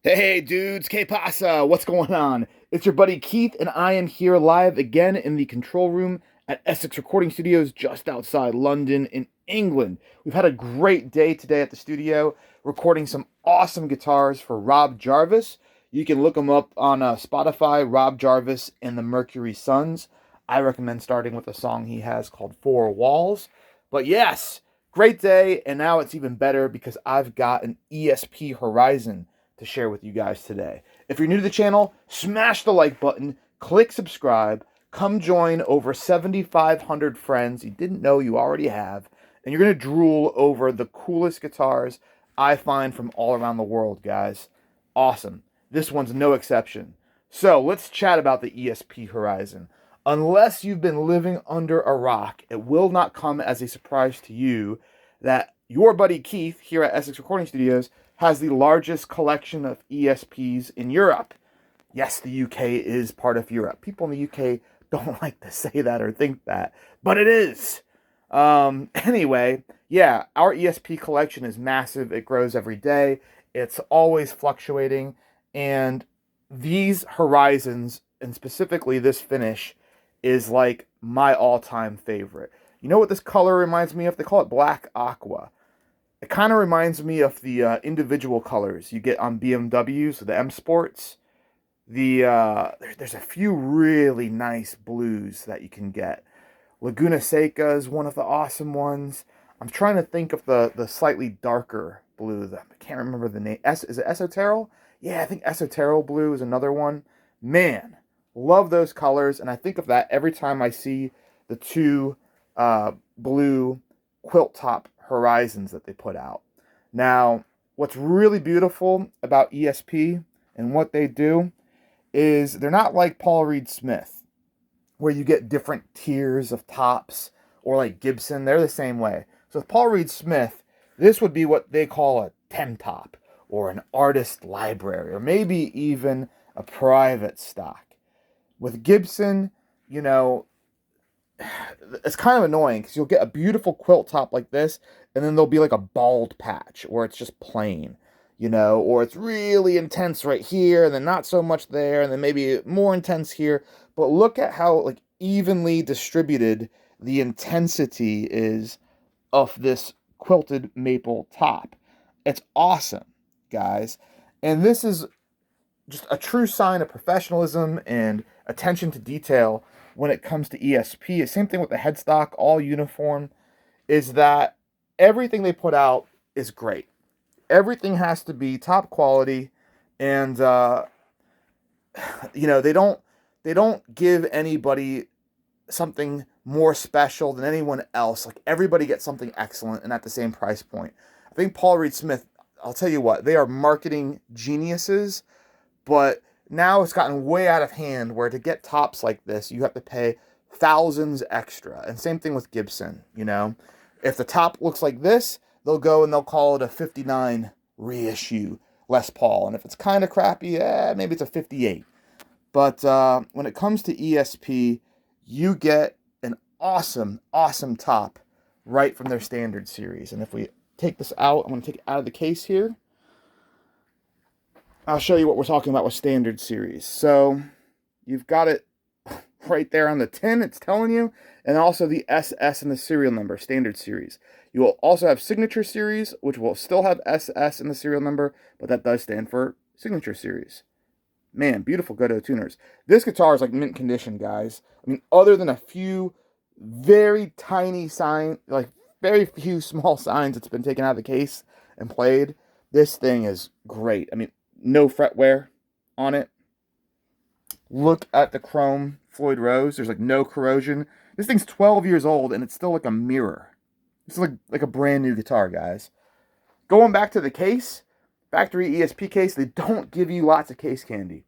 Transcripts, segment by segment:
Hey dudes, que pasa? What's going on? It's your buddy Keith, and I am here live again in the control room at Essex Recording Studios just outside London in England. We've had a great day today at the studio, recording some awesome guitars for Rob Jarvis. You can look him up on Spotify, Rob Jarvis and the Mercury Sons. I recommend starting with a song he has called Four Walls. But yes, great day, and now it's even better because I've got an ESP Horizon to share with you guys today. If you're new to the channel, smash the like button, click subscribe, come join over 7,500 friends you didn't know you already have, and you're going to drool over the coolest guitars I find from all around the world, guys. Awesome. This one's no exception. So let's chat about the ESP Horizon. Unless you've been living under a rock, it will not come as a surprise to you that your buddy Keith here at Essex Recording Studios has the largest collection of ESPs in Europe. Yes, the UK is part of Europe. People in the UK don't like to say that or think that, but it is. Anyway, yeah, our ESP collection is massive. It grows every day. It's always fluctuating. And these Horizons, and specifically this finish, is like my all-time favorite. You know what this color reminds me of? They call it black aqua. It kind of reminds me of the individual colors you get on BMWs, the M Sports. There's a few really nice blues that you can get. Laguna Seca is one of the awesome ones. I'm trying to think of the slightly darker blue. I can't remember the name. Is it Esoterol? Yeah, I think Esoterol blue is another one. Man, love those colors, and I think of that every time I see the two blue quilt top Horizons that they put out. Now, what's really beautiful about ESP and what they do is they're not like Paul Reed Smith, where you get different tiers of tops, or like Gibson. They're the same way. So with Paul Reed Smith, this would be what they call a 10 top, or an artist library, or maybe even a private stock. With Gibson, you know, it's kind of annoying because you'll get a beautiful quilt top like this, and then there'll be like a bald patch where it's just plain, or it's really intense right here, and then not so much there, and then maybe more intense here. But look at how like evenly distributed the intensity is of this quilted maple top. It's awesome, guys. And this is just a true sign of professionalism and attention to detail when it comes to ESP. Same thing with the headstock, all uniform, is that everything they put out is great. Everything has to be top quality, and they don't give anybody something more special than anyone else. Like, everybody gets something excellent and at the same price point. I think Paul Reed Smith, I'll tell you what, they are marketing geniuses, but now it's gotten way out of hand where to get tops like this, you have to pay thousands extra. And same thing with Gibson, If the top looks like this, they'll go and they'll call it a 59 reissue Les Paul. And if it's kind of crappy, maybe it's a 58. But when it comes to ESP, you get an awesome, awesome top right from their standard series. And if we take this out, I'm going to take it out of the case here. I'll show you what we're talking about with standard series. So you've got it right there on the tin, it's telling you, and also the SS and the serial number, standard series. You will also have signature series, which will still have SS in the serial number, but that does stand for signature series. Man, beautiful Godot tuners. This guitar is like mint condition, guys. I mean, other than a few very tiny very few small signs that's been taken out of the case and played, this thing is great. I mean, no fret wear on it. Look at the chrome Floyd Rose. There's like no corrosion. This thing's 12 years old and it's still like a mirror. It's like a brand new guitar, guys. Going back to the case, factory ESP case, they don't give you lots of case candy.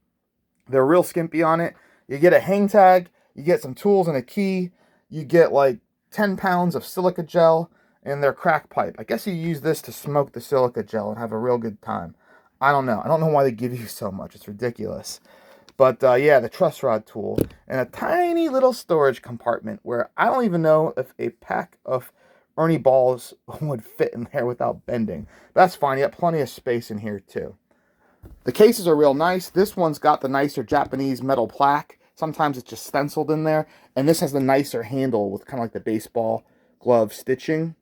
They're real skimpy on it. You get a hang tag, you get some tools and a key, you get like 10 pounds of silica gel and their crack pipe. I guess you use this to smoke the silica gel and have a real good time. I don't know. I don't know why they give you so much. It's ridiculous. But yeah, the truss rod tool and a tiny little storage compartment where I don't even know if a pack of Ernie balls would fit in there without bending. That's fine. You got plenty of space in here too. The cases are real nice. This one's got the nicer Japanese metal plaque. Sometimes it's just stenciled in there. And this has the nicer handle with kind of like the baseball glove stitching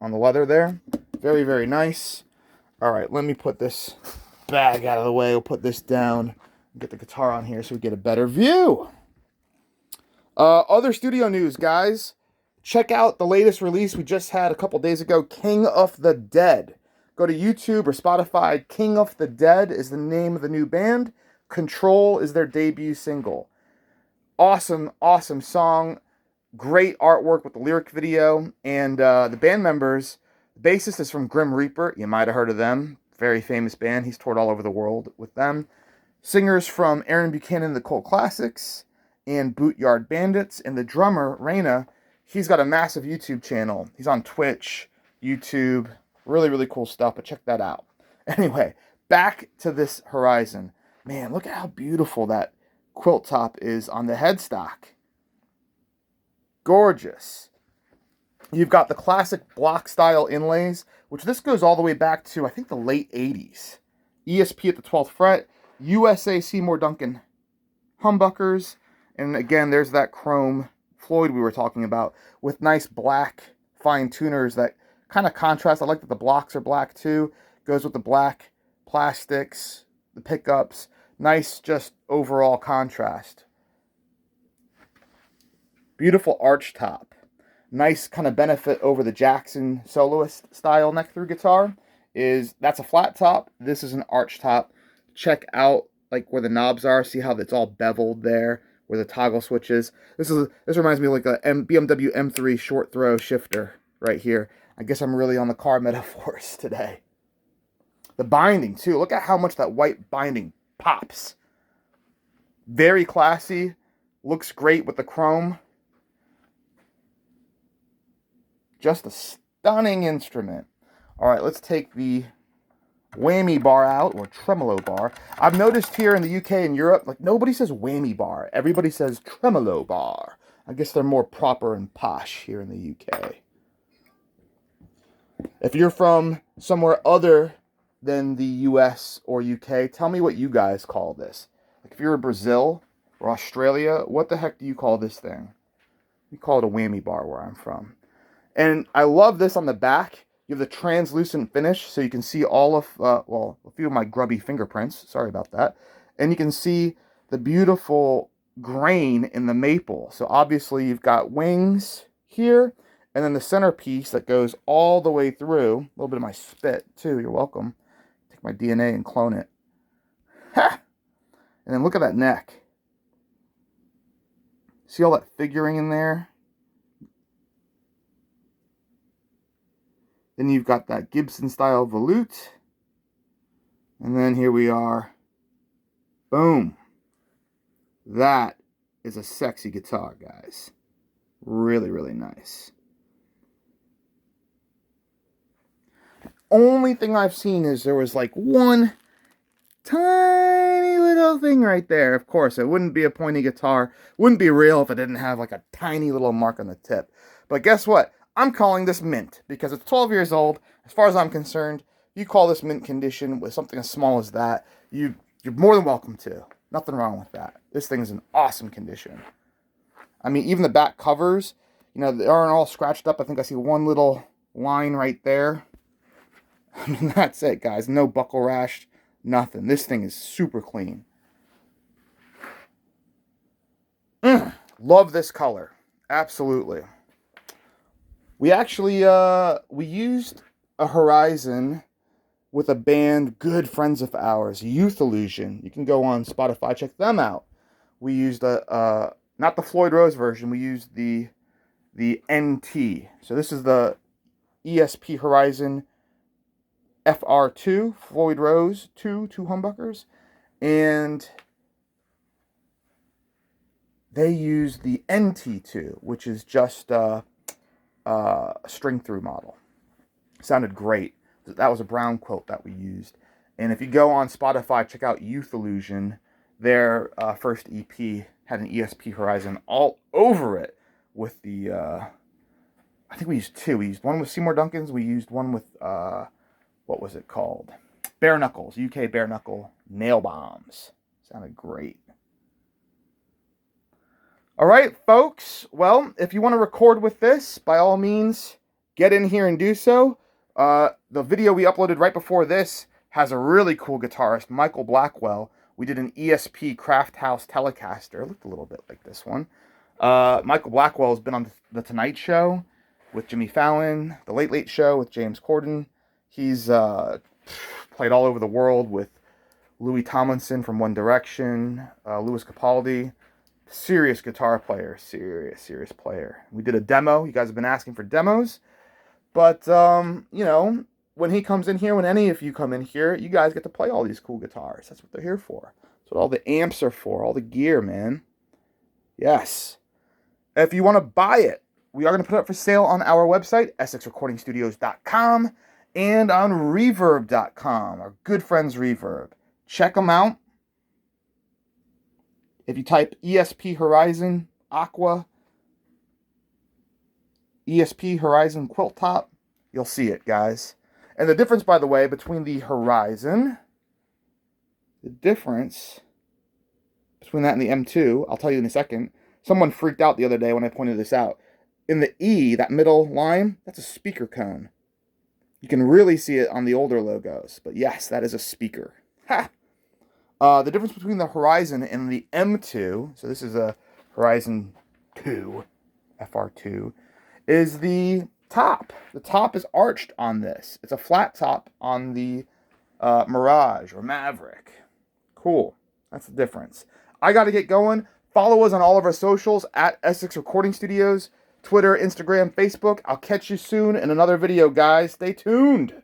on the leather there. Very, very nice. All right, let me put this bag out of the way. We'll put this down and get the guitar on here so we get a better view. Other studio news, guys. Check out the latest release we just had a couple days ago, King of the Dead. Go to YouTube or Spotify. King of the Dead is the name of the new band. Control is their debut single. Awesome, awesome song. Great artwork with the lyric video. And the band members, the bassist is from Grim Reaper. You might have heard of them. Very famous band. He's toured all over the world with them. Singers from Aaron Buchanan, The Cult Classics, and Bootyard Bandits. And the drummer, Raina, he's got a massive YouTube channel. He's on Twitch, YouTube. Really, really cool stuff, but check that out. Anyway, back to this Horizon. Man, look at how beautiful that quilt top is on the headstock. Gorgeous. You've got the classic block style inlays, which this goes all the way back to, I think, the late 80s. ESP at the 12th fret, USA Seymour Duncan humbuckers, and again, there's that chrome Floyd we were talking about with nice black fine tuners that kind of contrast. I like that the blocks are black too. Goes with the black plastics, the pickups. Nice just overall contrast. Beautiful arch top. Nice kind of benefit over the Jackson soloist style neck through guitar is that's a flat top. This is an arch top. Check out like where the knobs are. See how it's all beveled there, where the toggle switch is. This reminds me of like a BMW M3 short throw shifter right here. I guess I'm really on the car metaphors today. The binding too. Look at how much that white binding pops. Very classy. Looks great with the chrome. Just a stunning instrument. All right, let's take the whammy bar out, or tremolo bar. I've noticed here in the UK and Europe, like nobody says whammy bar. Everybody says tremolo bar. I guess they're more proper and posh here in the UK. If you're from somewhere other than the US or UK, tell me what you guys call this. Like if you're in Brazil or Australia, what the heck do you call this thing? We call it a whammy bar where I'm from. And I love this on the back. You have the translucent finish, so you can see all of, well, a few of my grubby fingerprints. Sorry about that. And you can see the beautiful grain in the maple. So obviously you've got wings here, and then the centerpiece that goes all the way through. A little bit of my spit, too. You're welcome. Take my DNA and clone it. Ha! And then look at that neck. See all that figuring in there? Then you've got that Gibson-style volute. And then here we are. Boom. That is a sexy guitar, guys. Really, really nice. Only thing I've seen is there was like one tiny little thing right there. Of course, it wouldn't be a pointy guitar. Wouldn't be real if it didn't have like a tiny little mark on the tip. But guess what? I'm calling this mint because it's 12 years old. As far as I'm concerned, you call this mint condition with something as small as that, you're more than welcome to. Nothing wrong with that. This thing is in awesome condition. I mean, even the back covers, you know, they aren't all scratched up. I think I see one little line right there. I mean, that's it, guys. No buckle rash, nothing. This thing is super clean. Love this color. Absolutely. We actually, we used a Horizon with a band, good friends of ours, Youth Illusion. You can go on Spotify, check them out. We used not the Floyd Rose version, we used the NT. So this is the ESP Horizon FR2, Floyd Rose 2 humbuckers. And they used the NT2, which is just a string through model. Sounded great. That was a brown quilt that we used. And if you go on Spotify, check out Youth Illusion. Their first EP had an ESP Horizon all over it with the, I think we used two. We used one with Seymour Duncan's. We used one with, what was it called? bare knuckles, UK bare knuckle nail bombs. Sounded great. All right, folks. Well, if you want to record with this, by all means, get in here and do so. The video we uploaded right before this has a really cool guitarist, Michael Blackwell. We did an ESP Craft House Telecaster. It looked a little bit like this one. Michael Blackwell has been on The Tonight Show with Jimmy Fallon, The Late Late Show with James Corden. He's played all over the world with Louis Tomlinson from One Direction, Louis Capaldi. Serious guitar player, serious player. We did a demo. You guys have been asking for demos. But, you know, when he comes in here, when any of you come in here, you guys get to play all these cool guitars. That's what they're here for. That's what all the amps are for, all the gear, man. Yes. If you want to buy it, we are going to put it up for sale on our website, EssexRecordingStudios.com, and on Reverb.com, our good friends Reverb. Check them out. If you type ESP Horizon Aqua, ESP Horizon Quilt Top, you'll see it, guys. And the difference, by the way, between the Horizon, the difference between that and the M2, I'll tell you in a second. Someone freaked out the other day when I pointed this out. In the E, that middle line, that's a speaker cone. You can really see it on the older logos. But yes, that is a speaker. Ha! The difference between the Horizon and the M2, so this is a Horizon 2, FR2, is the top. The top is arched on this. It's a flat top on the Mirage or Maverick. Cool. That's the difference. I got to get going. Follow us on all of our socials at Essex Recording Studios, Twitter, Instagram, Facebook. I'll catch you soon in another video, guys. Stay tuned.